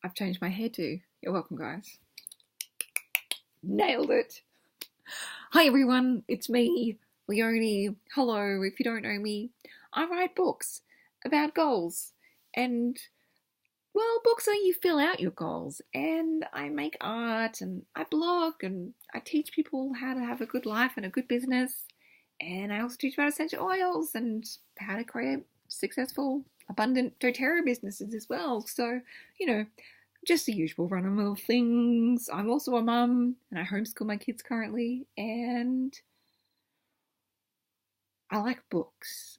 I've changed my hairdo. You're welcome, guys. Nailed it. Hi, everyone. It's me, Leonie. Hello. If you don't know me, I write books about goals and, well, books where you fill out your goals. And I make art and I blog and I teach people how to have a good life and a good business. And I also teach about essential oils and how to create successful, abundant doTERRA businesses as well. So, you know, just the usual run of mill things. I'm also a mum and I homeschool my kids currently, and I like books.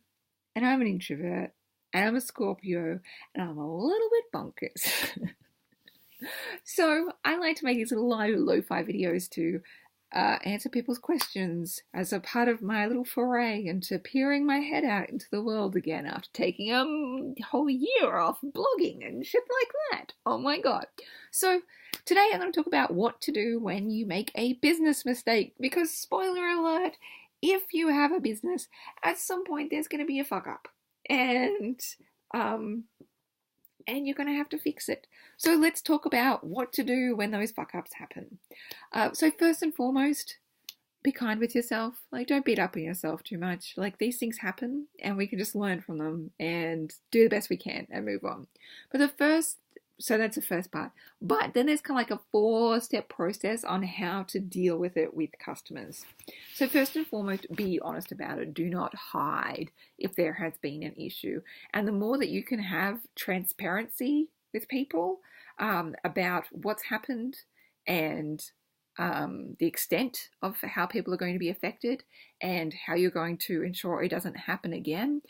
And I'm an introvert, and I'm a Scorpio, and I'm a little bit bonkers. So I like to make these little lo-fi videos to answer people's questions as a part of my little foray into peering my head out into the world again after taking a whole year off blogging and shit like that. Oh my god. So today I'm going to talk about what to do when you make a business mistake, because spoiler alert, if you have a business, at some point there's going to be a fuck up. Um, and you're going to have to fix it. So let's talk about what to do when those fuck ups happen. So first and foremost, be kind with yourself. Like, don't beat up on yourself too much. Like, these things happen and we can just learn from them and do the best we can and move on. But so that's the first part. But then there's kind of like a 4-step process on how to deal with it with customers. So first and foremost, be honest about it. Do not hide if there has been an issue. And the more that you can have transparency with people about what's happened and the extent of how people are going to be affected and how you're going to ensure it doesn't happen again,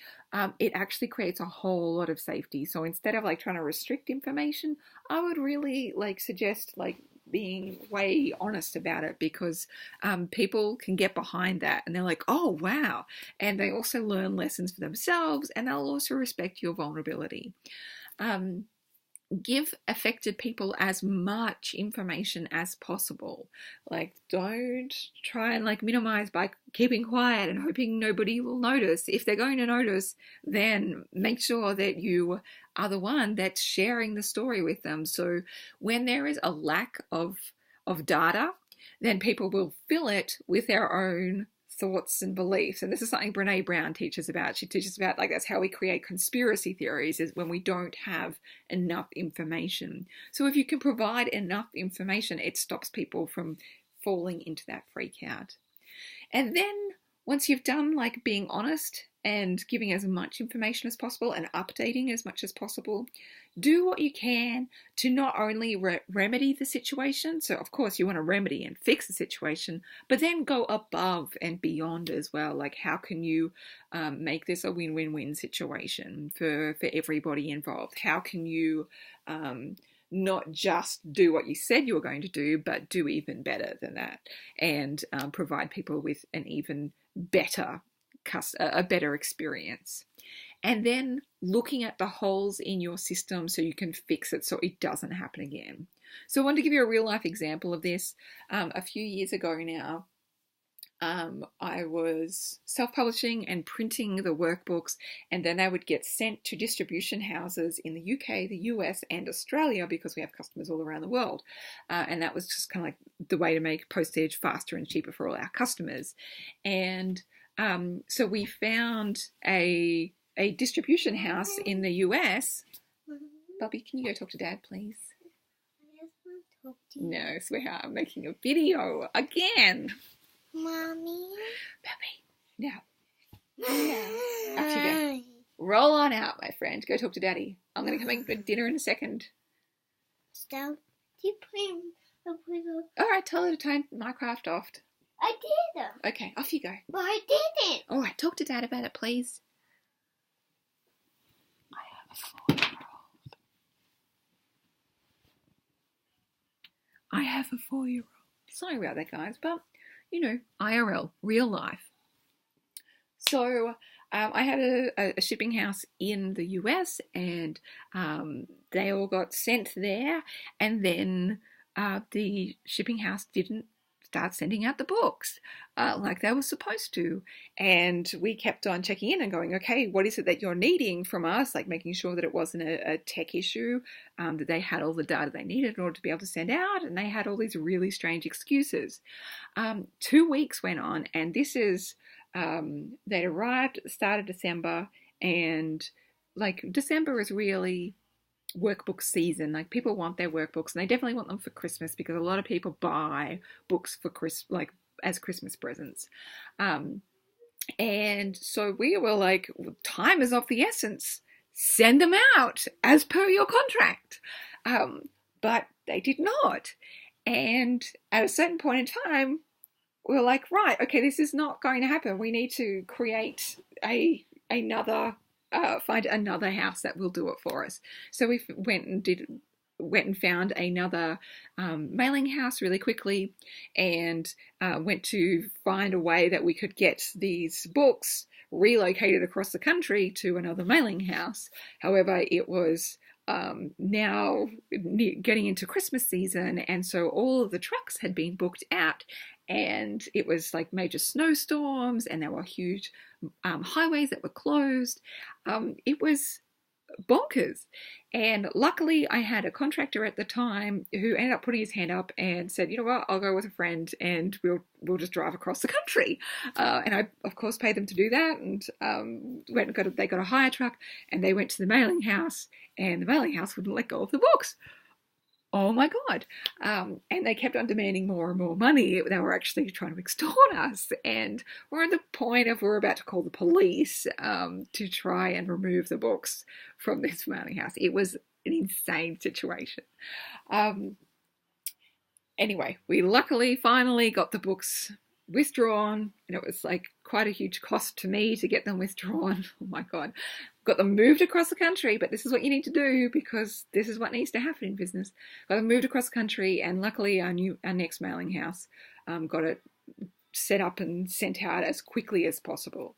it actually creates a whole lot of safety. So instead of like trying to restrict information, I would really suggest being way honest about it, because people can get behind that and they're like, oh wow, and they also learn lessons for themselves and they'll also respect your vulnerability. Give affected people as much information as possible. Like, don't try and minimize by keeping quiet and hoping nobody will notice. If they're going to notice, then make sure that you are the one that's sharing the story with them. So when there is a lack of data, then people will fill it with their own thoughts and beliefs. And this is something Brene Brown teaches about. She teaches about that's how we create conspiracy theories, is when we don't have enough information. So if you can provide enough information, it stops people from falling into that freak out. And then once you've done being honest and giving as much information as possible and updating as much as possible, do what you can to not only remedy the situation. So of course you want to remedy and fix the situation, but then go above and beyond as well. Like, how can you make this a win-win-win situation for everybody involved? How can you not just do what you said you were going to do, but do even better than that, and provide people with an even better a better experience? And then looking at the holes in your system so you can fix it so it doesn't happen again. So I want to give you a real life example of this. A few years ago now, I was self-publishing and printing the workbooks, and then they would get sent to distribution houses in the UK, the US, and Australia, because we have customers all around the world. And that was just kind of like the way to make postage faster and cheaper for all our customers. And so we found a distribution house in the US. Bobby, can you go talk to Dad, please? No, sweetheart, I'm making a video again. Mommy. Bobby, no. Up you go. Roll on out, my friend. Go talk to Daddy. I'm going to come make dinner in a second. Stop. You playing? All right, tell her to turn Minecraft off. I did. Okay, off you go. But I didn't. All right, talk to Dad about it, please. I have a 4-year-old. I have a 4-year-old. Sorry about that, guys, but IRL, real life. So I had a shipping house in the US, and they all got sent there, and then the shipping house didn't start sending out the books like they were supposed to. And we kept on checking in and going, okay, what is it that you're needing from us? Like making sure that it wasn't a tech issue, that they had all the data they needed in order to be able to send out. And they had all these really strange excuses. 2 weeks went on, and this is, they'd arrived at the start of December, and like December is really workbook season. Like people want their workbooks, and they definitely want them for Christmas because a lot of people buy books for like as Christmas presents. And so we were like, time is of the essence. Send them out as per your contract. But they did not. And at a certain point in time, we were like, right, okay, this is not going to happen. We need to create another find another house that will do it for us. So we went and found another mailing house really quickly, and went to find a way that we could get these books relocated across the country to another mailing house. However, it was now getting into Christmas season, and so all of the trucks had been booked out, and it was like major snowstorms, and there were huge highways that were closed. It was bonkers. And luckily I had a contractor at the time who ended up putting his hand up and said, you know what, I'll go with a friend and we'll just drive across the country. And I of course paid them to do that, and they got a hire truck, and they went to the mailing house, and the mailing house wouldn't let go of the books. Oh my God. And they kept on demanding more and more money. They were actually trying to extort us. And we're at the point of we're about to call the police to try and remove the books from this mailing house. It was an insane situation. Anyway, we luckily finally got the books withdrawn, and it was like quite a huge cost to me to get them withdrawn. Oh my God. Got them moved across the country, but this is what you need to do because this is what needs to happen in business. Got them moved across the country, and luckily our next mailing house got it set up and sent out as quickly as possible.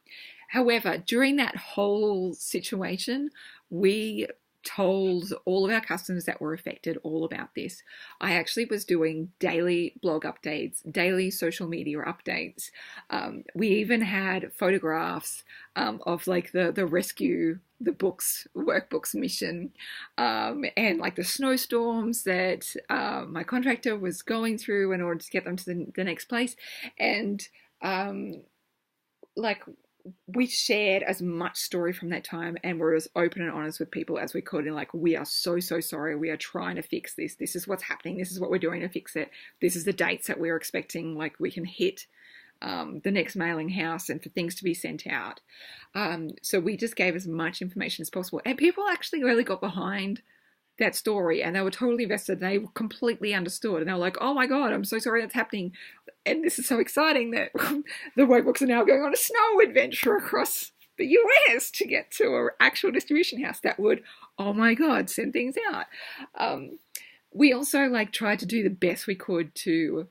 However, during that whole situation, we told all of our customers that were affected all about this. I actually was doing daily blog updates, daily social media updates. We even had photographs of like the rescue, the workbooks mission, and like the snowstorms that my contractor was going through in order to get them to the next place. And like we shared as much story from that time, and were as open and honest with people as we could. And like, we are so sorry. We are trying to fix this. This is what's happening. This is what we're doing to fix it. This is the dates that we're expecting. Like we can hit the next mailing house and for things to be sent out. So we just gave as much information as possible, and people actually really got behind that story, and they were totally invested. They completely understood, and they were like, oh my God, I'm so sorry that's happening. And this is so exciting that the workbooks are now going on a snow adventure across the US to get to an actual distribution house that would, oh my God, send things out. We also like tried to do the best we could to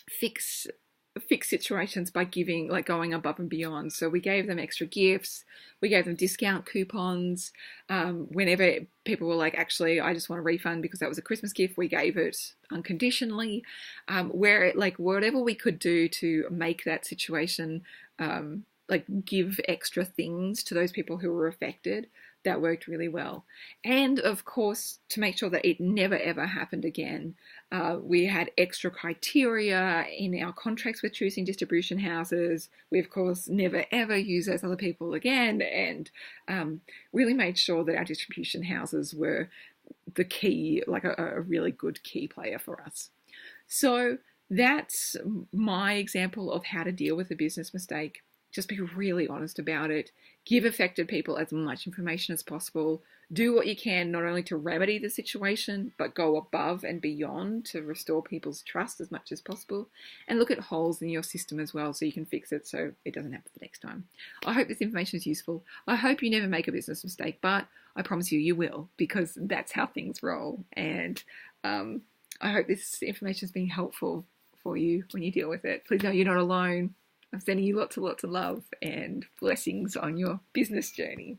fix situations by going above and beyond. So we gave them extra gifts, we gave them discount coupons. Whenever people were like, actually, I just want a refund because that was a Christmas gift, we gave it unconditionally. Whatever we could do to make that situation, give extra things to those people who were affected, that worked really well. And of course, to make sure that it never ever happened again, we had extra criteria in our contracts with choosing distribution houses. We of course never ever use those other people again, and really made sure that our distribution houses were the key, like a really good key player for us. So that's my example of how to deal with a business mistake. Just be really honest about it. Give affected people as much information as possible. Do what you can not only to remedy the situation, but go above and beyond to restore people's trust as much as possible. And look at holes in your system as well so you can fix it so it doesn't happen the next time. I hope this information is useful. I hope you never make a business mistake, but I promise you will, because that's how things roll. And I hope this information has been helpful for you when you deal with it. Please know you're not alone. I'm sending you lots and lots of love and blessings on your business journey.